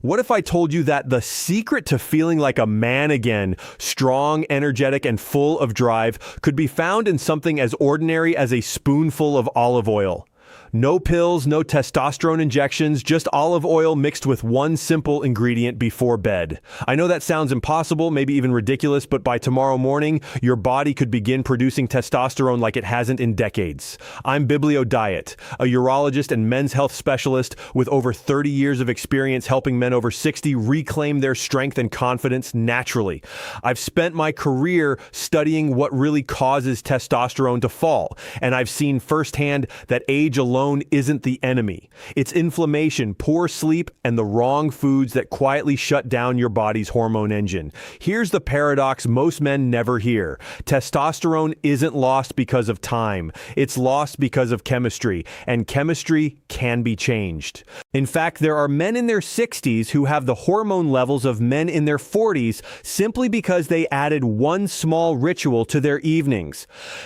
What if I told you that the secret to feeling like a man again, strong, energetic, and full of drive, could be found in something as ordinary as a spoonful of olive oil? No pills, no testosterone injections, just olive oil mixed with one simple ingredient before bed. I know that sounds impossible, maybe even ridiculous, but by tomorrow morning, your body could begin producing testosterone like it hasn't in decades. I'm Biblio Diet, a urologist and men's health specialist with over 30 years of experience helping men over 60 reclaim their strength and confidence naturally. I've spent my career studying what really causes testosterone to fall, and I've seen firsthand that age alone isn't the enemy. It's inflammation, poor sleep, and the wrong foods that quietly shut down your body's hormone engine. Here's the paradox most men never hear. Testosterone isn't lost because of time. It's lost because of chemistry, and chemistry can be changed. In fact, there are men in their 60s who have the hormone levels of men in their 40s simply because they added one small ritual to their evenings.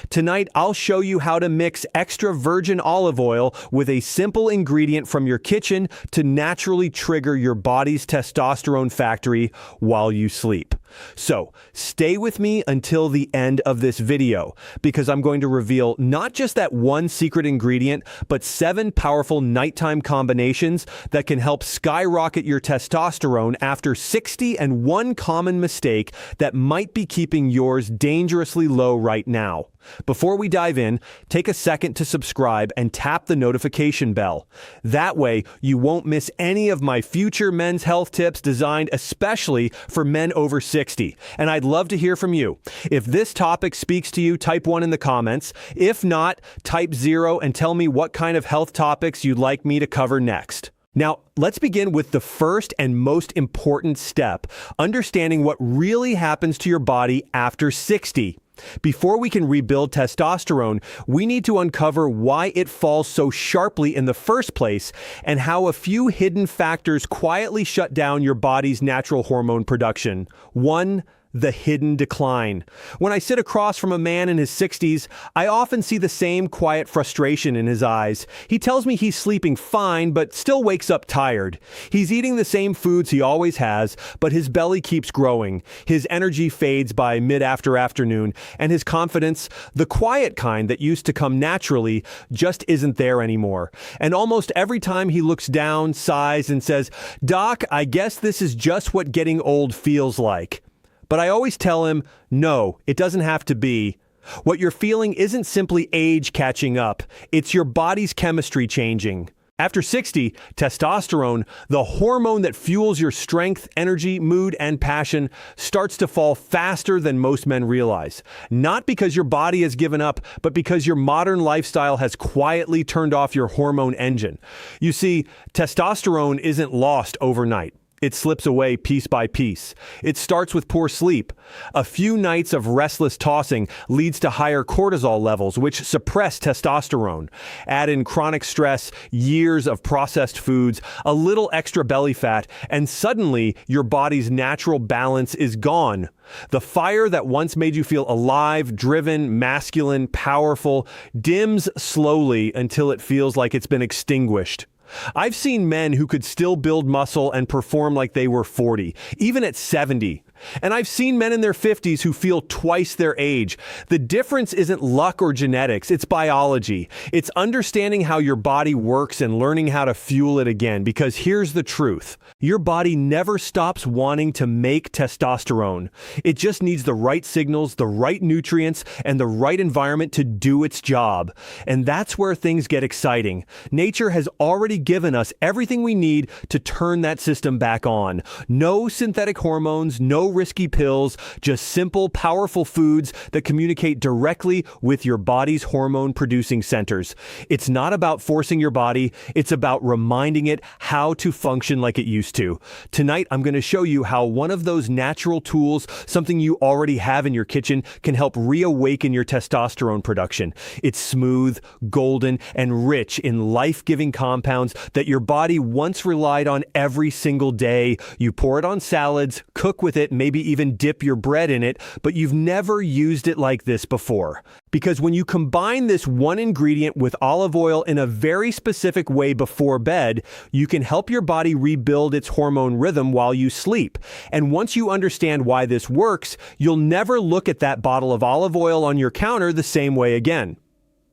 Tonight, I'll show you how to mix extra virgin olive oil with a simple ingredient from your kitchen to naturally trigger your body's testosterone factory while you sleep. So, stay with me until the end of this video, because I'm going to reveal not just that one secret ingredient, but 7 powerful nighttime combinations that can help skyrocket your testosterone after 60 and one common mistake that might be keeping yours dangerously low right now. Before we dive in, take a second to subscribe and tap the notification bell. That way, you won't miss any of my future men's health tips designed especially for men over 60. And I'd love to hear from you. If this topic speaks to you, type 1 in the comments. If not, type 0 and tell me what kind of health topics you'd like me to cover next. Now, let's begin with the first and most important step, understanding what really happens to your body after 60. Before we can rebuild testosterone, we need to uncover why it falls so sharply in the first place and how a few hidden factors quietly shut down your body's natural hormone production. 1. The hidden decline. When I sit across from a man in his 60s, I often see the same quiet frustration in his eyes. He tells me he's sleeping fine, but still wakes up tired. He's eating the same foods he always has, but his belly keeps growing. His energy fades by mid-afternoon, and his confidence, the quiet kind that used to come naturally, just isn't there anymore. And almost every time he looks down, sighs, and says, "Doc, I guess this is just what getting old feels like." But I always tell him, no, it doesn't have to be. What you're feeling isn't simply age catching up. It's your body's chemistry changing. After 60, testosterone, the hormone that fuels your strength, energy, mood, and passion, starts to fall faster than most men realize. Not because your body has given up, but because your modern lifestyle has quietly turned off your hormone engine. You see, testosterone isn't lost overnight. It slips away piece by piece. It starts with poor sleep. A few nights of restless tossing leads to higher cortisol levels, which suppress testosterone. Add in chronic stress, years of processed foods, a little extra belly fat, and suddenly your body's natural balance is gone. The fire that once made you feel alive, driven, masculine, powerful, dims slowly until it feels like it's been extinguished. I've seen men who could still build muscle and perform like they were 40, even at 70. And I've seen men in their 50s who feel twice their age. The difference isn't luck or genetics, it's biology. It's understanding how your body works and learning how to fuel it again, because here's the truth. Your body never stops wanting to make testosterone. It just needs the right signals, the right nutrients, and the right environment to do its job. And that's where things get exciting. Nature has already given us everything we need to turn that system back on. No synthetic hormones, no risky pills, just simple, powerful foods that communicate directly with your body's hormone-producing centers. It's not about forcing your body, it's about reminding it how to function like it used to. Tonight, I'm going to show you how one of those natural tools, something you already have in your kitchen, can help reawaken your testosterone production. It's smooth, golden, and rich in life-giving compounds that your body once relied on every single day. You pour it on salads, cook with it, maybe even dip your bread in it, but you've never used it like this before. Because when you combine this one ingredient with olive oil in a very specific way before bed, you can help your body rebuild its hormone rhythm while you sleep. And once you understand why this works, you'll never look at that bottle of olive oil on your counter the same way again.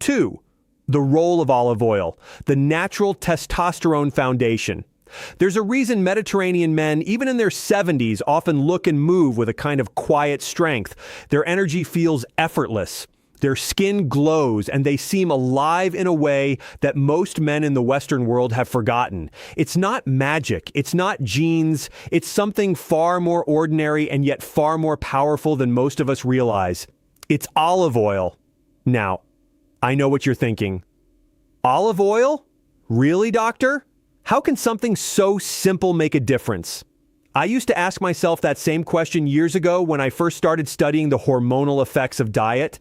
2. The role of olive oil, the natural testosterone foundation. There's a reason Mediterranean men, even in their 70s, often look and move with a kind of quiet strength. Their energy feels effortless. Their skin glows and they seem alive in a way that most men in the Western world have forgotten. It's not magic. It's not genes. It's something far more ordinary and yet far more powerful than most of us realize. It's olive oil. Now, I know what you're thinking. Olive oil? Really, doctor? How can something so simple make a difference? I used to ask myself that same question years ago when I first started studying the hormonal effects of diet.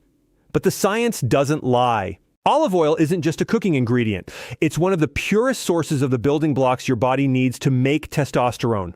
But the science doesn't lie. Olive oil isn't just a cooking ingredient. It's one of the purest sources of the building blocks your body needs to make testosterone.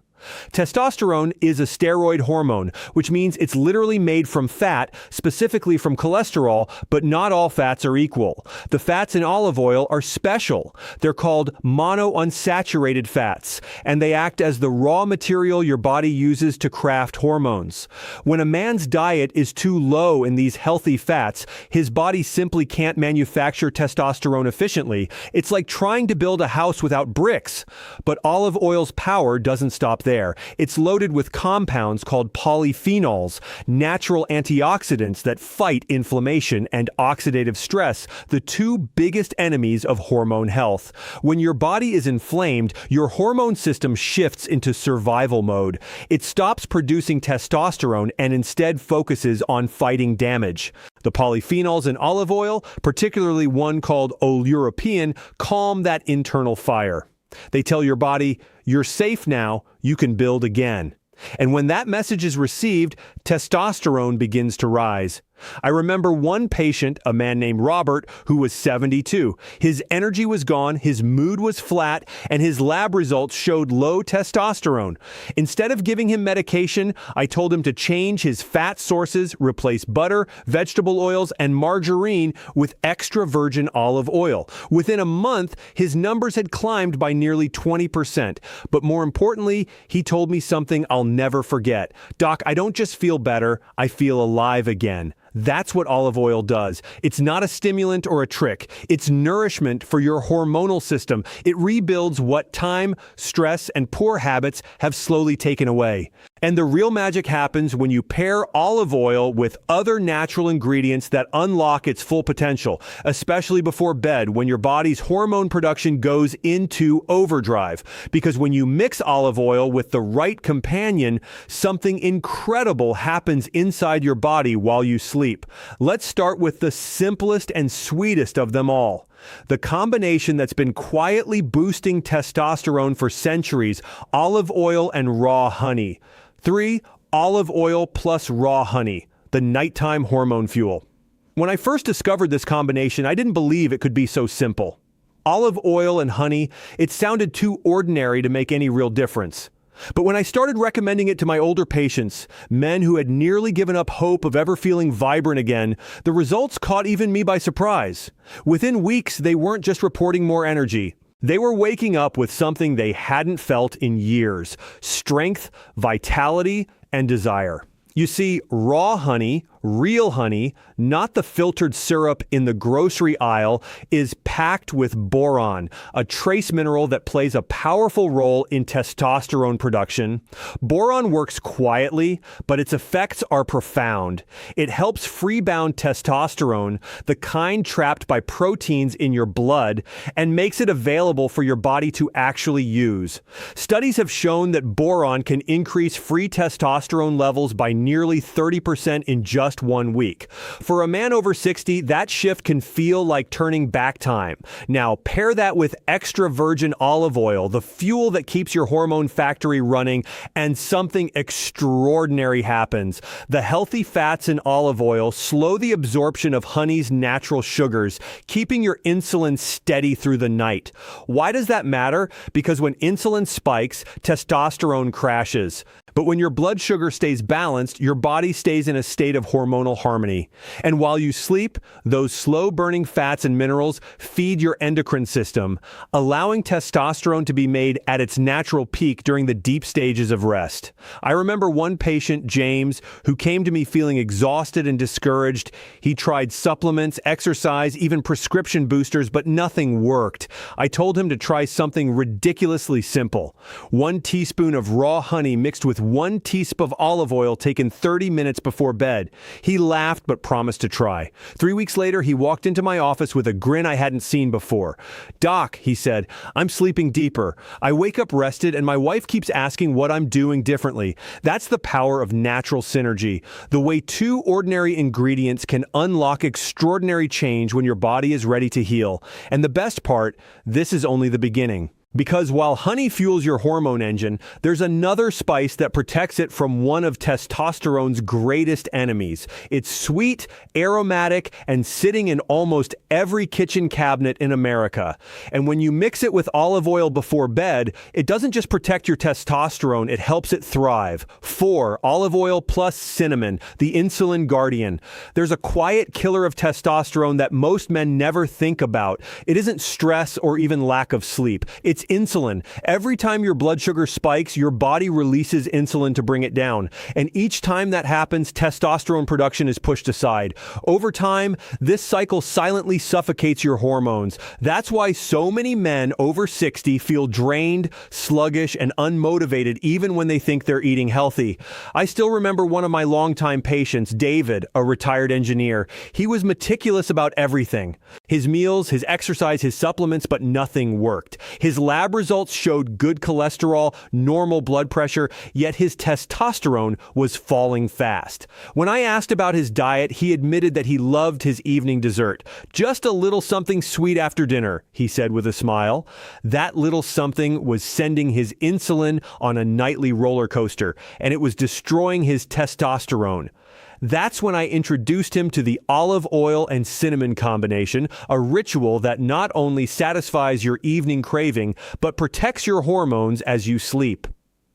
Testosterone is a steroid hormone, which means it's literally made from fat, specifically from cholesterol, but not all fats are equal. The fats in olive oil are special. They're called monounsaturated fats, and they act as the raw material your body uses to craft hormones. When a man's diet is too low in these healthy fats, his body simply can't manufacture testosterone efficiently. It's like trying to build a house without bricks. But olive oil's power doesn't stop there. It's loaded with compounds called polyphenols, natural antioxidants that fight inflammation and oxidative stress, the two biggest enemies of hormone health. When your body is inflamed, your hormone system shifts into survival mode. It stops producing testosterone and instead focuses on fighting damage. The polyphenols in olive oil, particularly one called oleuropein, calm that internal fire. They tell your body, you're safe now, you can build again. And when that message is received, testosterone begins to rise. I remember one patient, a man named Robert, who was 72. His energy was gone, his mood was flat, and his lab results showed low testosterone. Instead of giving him medication, I told him to change his fat sources, replace butter, vegetable oils, and margarine with extra virgin olive oil. Within a month, his numbers had climbed by nearly 20%. But more importantly, he told me something I'll never forget. Doc, I don't just feel better, I feel alive again. That's what olive oil does. It's not a stimulant or a trick. It's nourishment for your hormonal system. It rebuilds what time, stress, and poor habits have slowly taken away. And the real magic happens when you pair olive oil with other natural ingredients that unlock its full potential, especially before bed when your body's hormone production goes into overdrive. Because when you mix olive oil with the right companion, something incredible happens inside your body while you sleep. Let's start with the simplest and sweetest of them all. The combination that's been quietly boosting testosterone for centuries, olive oil and raw honey. 3. Olive oil plus raw honey, the nighttime hormone fuel. When I first discovered this combination, I didn't believe it could be so simple. Olive oil and honey, it sounded too ordinary to make any real difference. But when I started recommending it to my older patients, men who had nearly given up hope of ever feeling vibrant again, the results caught even me by surprise. Within weeks, they weren't just reporting more energy. They were waking up with something they hadn't felt in years: strength, vitality, and desire. You see, raw honey, real honey, not the filtered syrup in the grocery aisle, is packed with boron, a trace mineral that plays a powerful role in testosterone production. Boron works quietly, but its effects are profound. It helps free-bound testosterone, the kind trapped by proteins in your blood, and makes it available for your body to actually use. Studies have shown that boron can increase free testosterone levels by nearly 30% in just 1 week. For a man over 60, that shift can feel like turning back time. Now, pair that with extra virgin olive oil, the fuel that keeps your hormone factory running, and something extraordinary happens. The healthy fats in olive oil slow the absorption of honey's natural sugars, keeping your insulin steady through the night. Why does that matter? Because when insulin spikes, testosterone crashes. But when your blood sugar stays balanced, your body stays in a state of hormonal harmony. And while you sleep, those slow-burning fats and minerals feed your endocrine system, allowing testosterone to be made at its natural peak during the deep stages of rest. I remember one patient, James, who came to me feeling exhausted and discouraged. He tried supplements, exercise, even prescription boosters, but nothing worked. I told him to try something ridiculously simple. 1 teaspoon of raw honey mixed with 1 teaspoon of olive oil taken 30 minutes before bed. He laughed but promised to try. 3 weeks later, he walked into my office with a grin I hadn't seen before. "Doc," he said, "I'm sleeping deeper. I wake up rested and my wife keeps asking what I'm doing differently." That's the power of natural synergy. The way 2 ordinary ingredients can unlock extraordinary change when your body is ready to heal. And the best part, this is only the beginning. Because while honey fuels your hormone engine, there's another spice that protects it from one of testosterone's greatest enemies. It's sweet, aromatic, and sitting in almost every kitchen cabinet in America. And when you mix it with olive oil before bed, it doesn't just protect your testosterone, it helps it thrive. 4. Olive oil plus cinnamon, the insulin guardian. There's a quiet killer of testosterone that most men never think about. It isn't stress or even lack of sleep. It's insulin. Every time your blood sugar spikes, your body releases insulin to bring it down. And each time that happens, testosterone production is pushed aside. Over time, this cycle silently suffocates your hormones. That's why so many men over 60 feel drained, sluggish, and unmotivated even when they think they're eating healthy. I still remember one of my longtime patients, David, a retired engineer. He was meticulous about everything. His meals, his exercise, his supplements, but nothing worked. His lab results showed good cholesterol, normal blood pressure, yet his testosterone was falling fast. When I asked about his diet, he admitted that he loved his evening dessert. "Just a little something sweet after dinner," he said with a smile. That little something was sending his insulin on a nightly roller coaster, and it was destroying his testosterone. That's when I introduced him to the olive oil and cinnamon combination, a ritual that not only satisfies your evening craving, but protects your hormones as you sleep.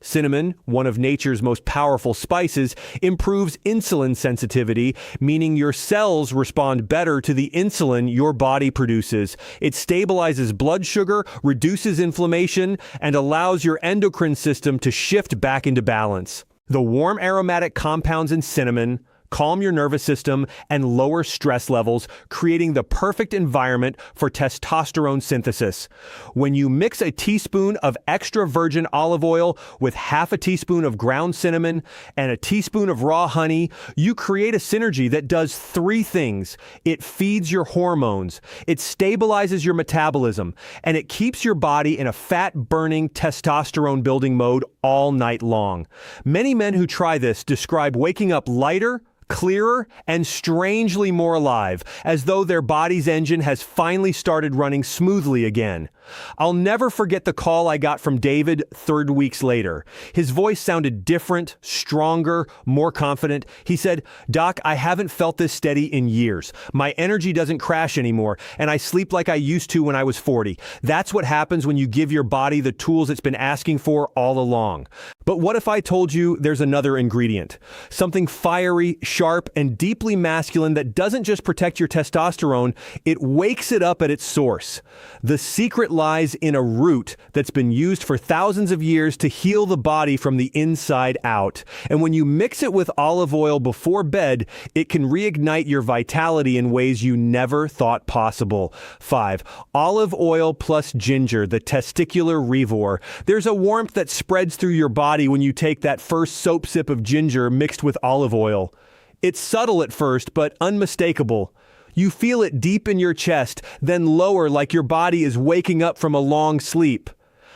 Cinnamon, one of nature's most powerful spices, improves insulin sensitivity, meaning your cells respond better to the insulin your body produces. It stabilizes blood sugar, reduces inflammation, and allows your endocrine system to shift back into balance. The warm aromatic compounds in cinnamon calm your nervous system, and lower stress levels, creating the perfect environment for testosterone synthesis. When you mix a teaspoon of extra virgin olive oil with half a teaspoon of ground cinnamon and a teaspoon of raw honey, you create a synergy that does 3 things. It feeds your hormones, it stabilizes your metabolism, and it keeps your body in a fat-burning, testosterone-building mode all night long. Many men who try this describe waking up lighter, clearer, and strangely more alive, as though their body's engine has finally started running smoothly again. I'll never forget the call I got from David 3 weeks later. His voice sounded different, stronger, more confident. He said, "Doc, I haven't felt this steady in years. My energy doesn't crash anymore, and I sleep like I used to when I was 40. That's what happens when you give your body the tools it's been asking for all along." But what if I told you there's another ingredient? Something fiery, sharp, and deeply masculine that doesn't just protect your testosterone, it wakes it up at its source. The secret lies in a root that's been used for thousands of years to heal the body from the inside out. And when you mix it with olive oil before bed, it can reignite your vitality in ways you never thought possible. 5. Olive oil plus ginger, the testicular revor. There's a warmth that spreads through your body when you take that first soap sip of ginger mixed with olive oil. It's subtle at first, but unmistakable. You feel it deep in your chest, then lower like your body is waking up from a long sleep.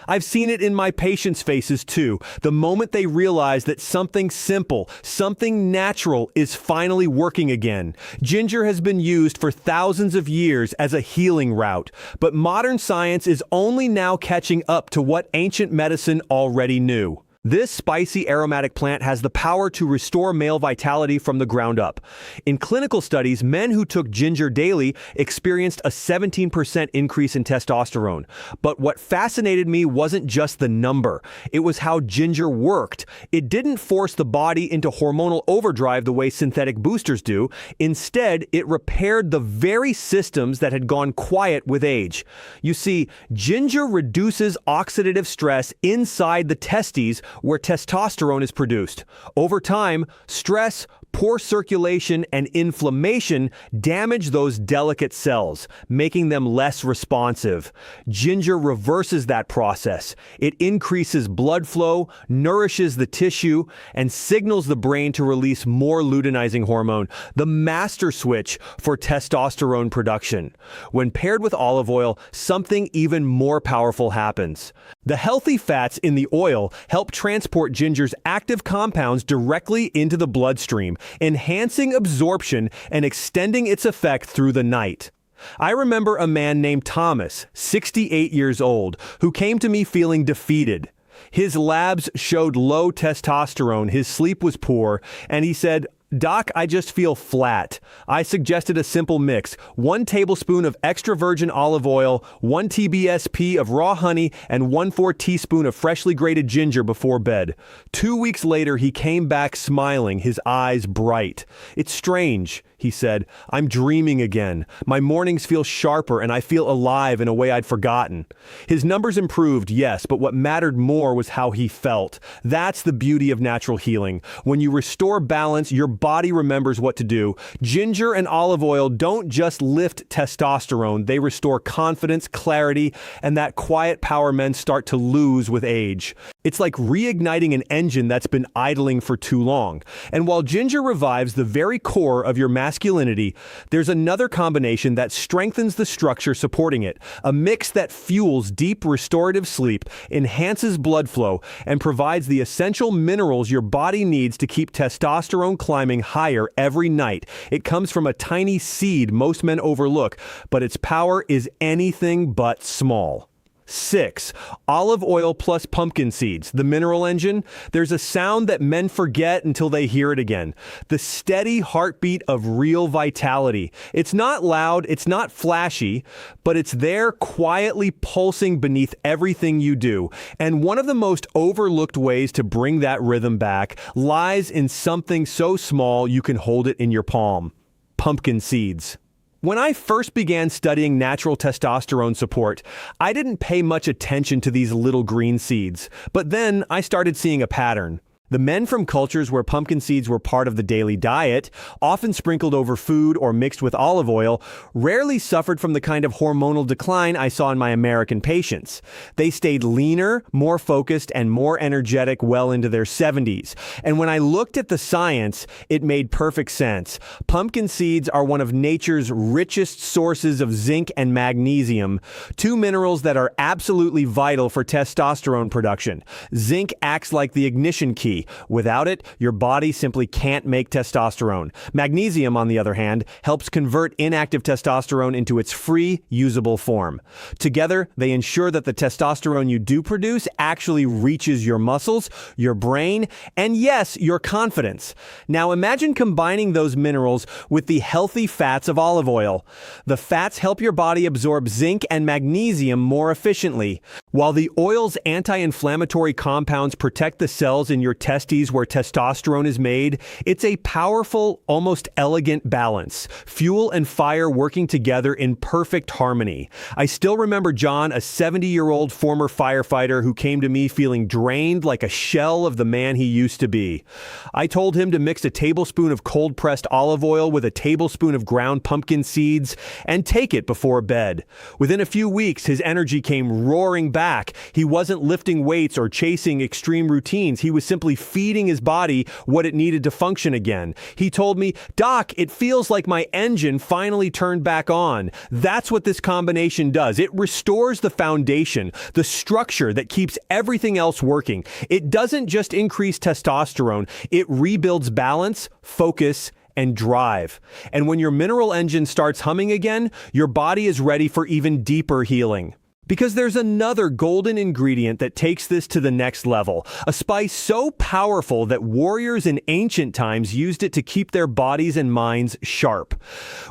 I've seen it in my patients' faces too, the moment they realize that something simple, something natural is finally working again. Ginger has been used for thousands of years as a healing route, but modern science is only now catching up to what ancient medicine already knew. This spicy aromatic plant has the power to restore male vitality from the ground up. In clinical studies, men who took ginger daily experienced a 17% increase in testosterone. But what fascinated me wasn't just the number. It was how ginger worked. It didn't force the body into hormonal overdrive the way synthetic boosters do. Instead, it repaired the very systems that had gone quiet with age. You see, ginger reduces oxidative stress inside the testes where testosterone is produced. Over time, stress, poor circulation, and inflammation damage those delicate cells, making them less responsive. Ginger reverses that process. It increases blood flow, nourishes the tissue, and signals the brain to release more luteinizing hormone, the master switch for testosterone production. When paired with olive oil, something even more powerful happens. The healthy fats in the oil help transport ginger's active compounds directly into the bloodstream, enhancing absorption and extending its effect through the night. I remember a man named Thomas, 68 years old, who came to me feeling defeated. His labs showed low testosterone, his sleep was poor, and he said, "Doc, I just feel flat." I suggested a simple mix: 1 tablespoon of extra virgin olive oil, 1 TBSP of raw honey, and 1/4 teaspoon of freshly grated ginger before bed. 2 weeks later, he came back smiling, his eyes bright. "It's strange," he said. "I'm dreaming again. My mornings feel sharper and I feel alive in a way I'd forgotten." His numbers improved, yes, but what mattered more was how he felt. That's the beauty of natural healing. When you restore balance, your body remembers what to do. Ginger and olive oil don't just lift testosterone, they restore confidence, clarity, and that quiet power men start to lose with age. It's like reigniting an engine that's been idling for too long. And while ginger revives the very core of your masculinity, there's another combination that strengthens the structure supporting it, a mix that fuels deep restorative sleep, enhances blood flow, and provides the essential minerals your body needs to keep testosterone climbing higher every night. It comes from a tiny seed most men overlook, but its power is anything but small. 6. Olive oil plus pumpkin seeds, the mineral engine. There's a sound that men forget until they hear it again. The steady heartbeat of real vitality. It's not loud, it's not flashy, but it's there quietly pulsing beneath everything you do. And one of the most overlooked ways to bring that rhythm back lies in something so small you can hold it in your palm. Pumpkin seeds. When I first began studying natural testosterone support, I didn't pay much attention to these little green seeds, but then I started seeing a pattern. The men from cultures where pumpkin seeds were part of the daily diet, often sprinkled over food or mixed with olive oil, rarely suffered from the kind of hormonal decline I saw in my American patients. They stayed leaner, more focused, and more energetic well into their 70s. And when I looked at the science, it made perfect sense. Pumpkin seeds are one of nature's richest sources of zinc and magnesium, 2 minerals that are absolutely vital for testosterone production. Zinc acts like the ignition key. Without it, your body simply can't make testosterone. Magnesium, on the other hand, helps convert inactive testosterone into its free, usable form. Together, they ensure that the testosterone you do produce actually reaches your muscles, your brain, and yes, your confidence. Now imagine combining those minerals with the healthy fats of olive oil. The fats help your body absorb zinc and magnesium more efficiently, while the oil's anti-inflammatory compounds protect the cells in your testes where testosterone is made. It's a powerful, almost elegant balance. Fuel and fire working together in perfect harmony. I still remember John, a 70-year-old former firefighter who came to me feeling drained like a shell of the man he used to be. I told him to mix a tablespoon of cold-pressed olive oil with a tablespoon of ground pumpkin seeds and take it before bed. Within a few weeks, his energy came roaring back. He wasn't lifting weights or chasing extreme routines. He was simply feeding his body what it needed to function again. He told me, "Doc, it feels like my engine finally turned back on." That's what this combination does. It restores the foundation, the structure that keeps everything else working. It doesn't just increase testosterone, it rebuilds balance, focus, and drive. And when your mineral engine starts humming again, your body is ready for even deeper healing. Because there's another golden ingredient that takes this to the next level, a spice so powerful that warriors in ancient times used it to keep their bodies and minds sharp.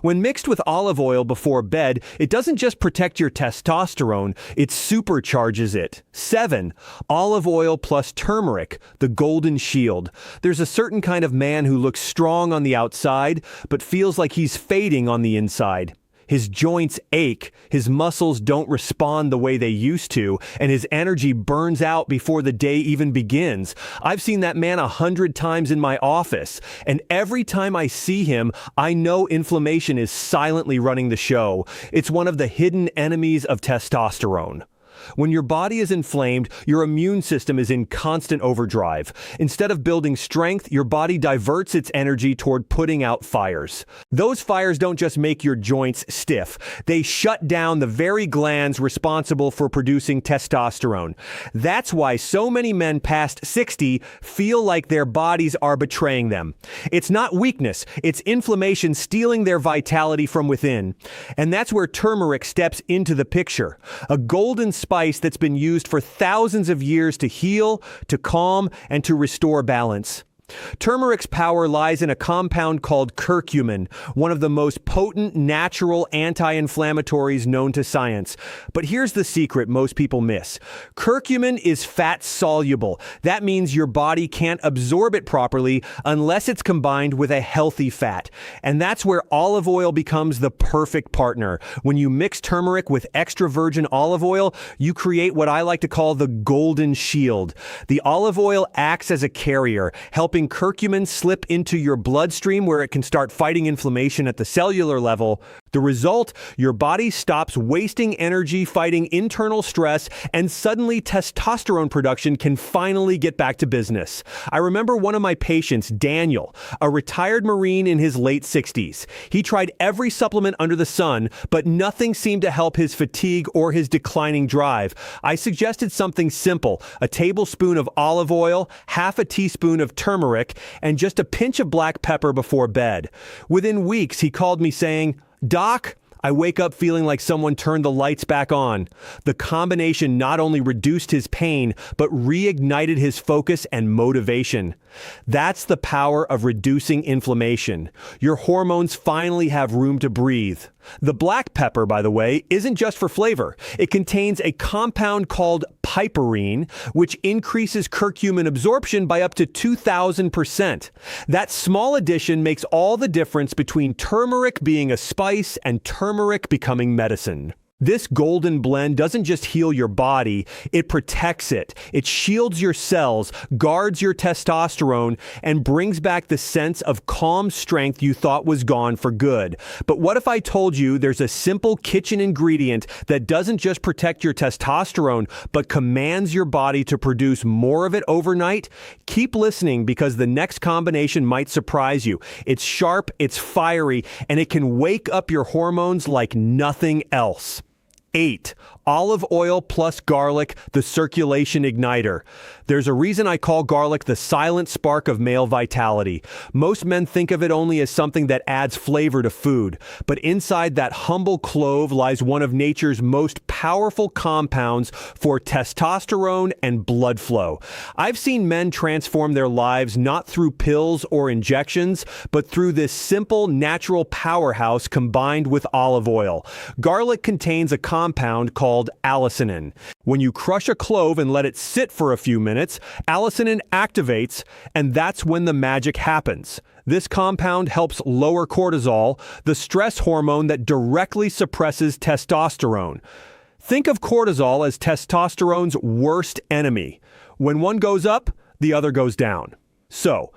When mixed with olive oil before bed, it doesn't just protect your testosterone, it supercharges it. 7. Olive oil plus turmeric, the golden shield. There's a certain kind of man who looks strong on the outside, but feels like he's fading on the inside. His joints ache, his muscles don't respond the way they used to, and his energy burns out before the day even begins. I've seen that man 100 times in my office, and every time I see him, I know inflammation is silently running the show. It's one of the hidden enemies of testosterone. When your body is inflamed, your immune system is in constant overdrive. Instead of building strength, your body diverts its energy toward putting out fires. Those fires don't just make your joints stiff. They shut down the very glands responsible for producing testosterone. That's why so many men past 60 feel like their bodies are betraying them. It's not weakness, it's inflammation stealing their vitality from within. And that's where turmeric steps into the picture. A golden spice that's been used for thousands of years to heal, to calm, and to restore balance. Turmeric's power lies in a compound called curcumin, one of the most potent natural anti-inflammatories known to science. But here's the secret most people miss. Curcumin is fat-soluble. That means your body can't absorb it properly unless it's combined with a healthy fat. And that's where olive oil becomes the perfect partner. When you mix turmeric with extra virgin olive oil, you create what I like to call the golden shield. The olive oil acts as a carrier, helping curcumin slip into your bloodstream where it can start fighting inflammation at the cellular level. The result, your body stops wasting energy fighting internal stress, and suddenly testosterone production can finally get back to business. I remember one of my patients, Daniel, a retired Marine in his late 60s. He tried every supplement under the sun, but nothing seemed to help his fatigue or his declining drive. I suggested something simple: a tablespoon of olive oil, half a teaspoon of turmeric, and just a pinch of black pepper before bed. Within weeks, he called me saying, "Doc, I wake up feeling like someone turned the lights back on." The combination not only reduced his pain, but reignited his focus and motivation. That's the power of reducing inflammation. Your hormones finally have room to breathe. The black pepper, by the way, isn't just for flavor. It contains a compound called piperine, which increases curcumin absorption by up to 2,000%. That small addition makes all the difference between turmeric being a spice and turmeric becoming medicine. This golden blend doesn't just heal your body, it protects it. It shields your cells, guards your testosterone, and brings back the sense of calm strength you thought was gone for good. But what if I told you there's a simple kitchen ingredient that doesn't just protect your testosterone, but commands your body to produce more of it overnight? Keep listening, because the next combination might surprise you. It's sharp, it's fiery, and it can wake up your hormones like nothing else. 8. Olive oil plus garlic, the circulation igniter. There's a reason I call garlic the silent spark of male vitality. Most men think of it only as something that adds flavor to food, but inside that humble clove lies one of nature's most powerful compounds for testosterone and blood flow. I've seen men transform their lives not through pills or injections, but through this simple natural powerhouse combined with olive oil. Garlic contains a compound called allicin. When you crush a clove and let it sit for a few minutes, allicin activates, and that's when the magic happens. This compound helps lower cortisol, the stress hormone that directly suppresses testosterone. Think of cortisol as testosterone's worst enemy. When one goes up, the other goes down. So,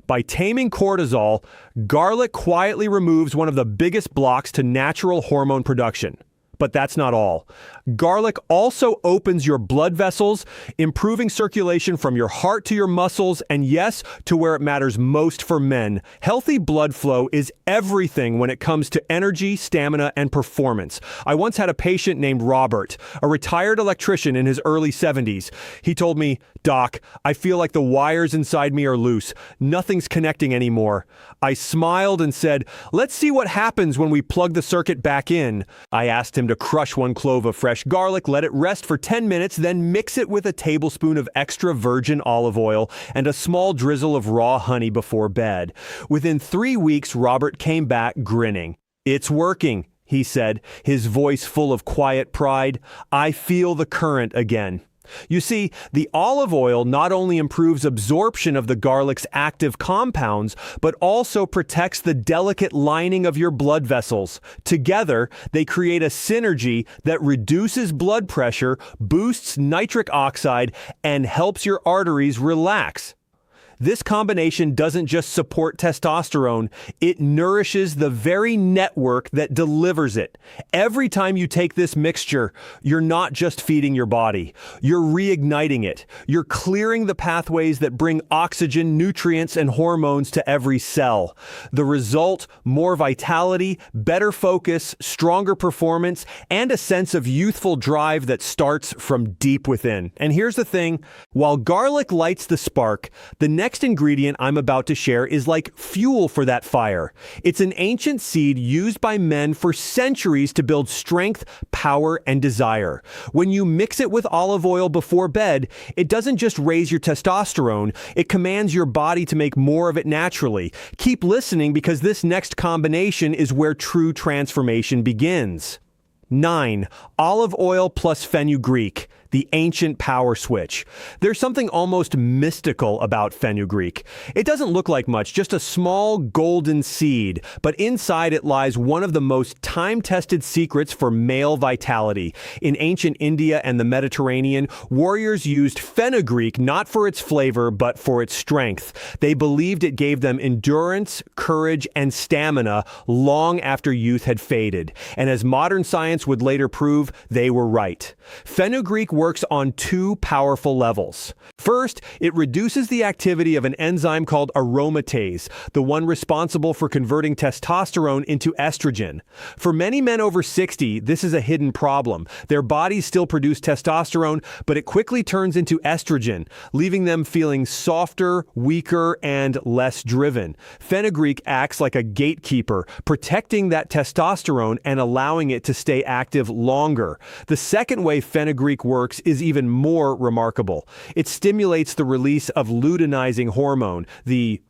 by taming cortisol, garlic quietly removes one of the biggest blocks to natural hormone production. But that's not all. Garlic also opens your blood vessels, improving circulation from your heart to your muscles, and yes, to where it matters most for men. Healthy blood flow is everything when it comes to energy, stamina, and performance. I once had a patient named Robert, a retired electrician in his early 70s. He told me, "Doc, I feel like the wires inside me are loose. Nothing's connecting anymore." I smiled and said, "Let's see what happens when we plug the circuit back in." I asked him to crush 1 clove of fresh garlic, let it rest for 10 minutes, then mix it with a tablespoon of extra virgin olive oil and a small drizzle of raw honey before bed. Within 3 weeks, Robert came back grinning. "It's working," he said, his voice full of quiet pride. "I feel the current again." You see, the olive oil not only improves absorption of the garlic's active compounds, but also protects the delicate lining of your blood vessels. Together, they create a synergy that reduces blood pressure, boosts nitric oxide, and helps your arteries relax. This combination doesn't just support testosterone, it nourishes the very network that delivers it. Every time you take this mixture, you're not just feeding your body, you're reigniting it. You're clearing the pathways that bring oxygen, nutrients, and hormones to every cell. The result, more vitality, better focus, stronger performance, and a sense of youthful drive that starts from deep within. And here's the thing, while garlic lights the spark, the next ingredient I'm about to share is like fuel for that fire. It's an ancient seed used by men for centuries to build strength, power, and desire. When you mix it with olive oil before bed, it doesn't just raise your testosterone, it commands your body to make more of it naturally. Keep listening because this next combination is where true transformation begins. 9. Olive oil plus fenugreek, the ancient power switch. There's something almost mystical about fenugreek. It doesn't look like much, just a small golden seed, but inside it lies one of the most time-tested secrets for male vitality. In ancient India and the Mediterranean, warriors used fenugreek not for its flavor, but for its strength. They believed it gave them endurance, courage, and stamina long after youth had faded. And as modern science would later prove, they were right. Fenugreek works on 2 powerful levels. First, it reduces the activity of an enzyme called aromatase, the one responsible for converting testosterone into estrogen. For many men over 60, this is a hidden problem. Their bodies still produce testosterone, but it quickly turns into estrogen, leaving them feeling softer, weaker, and less driven. Fenugreek acts like a gatekeeper, protecting that testosterone and allowing it to stay active longer. The second way fenugreek works is even more remarkable. It stimulates the release of luteinizing hormone, the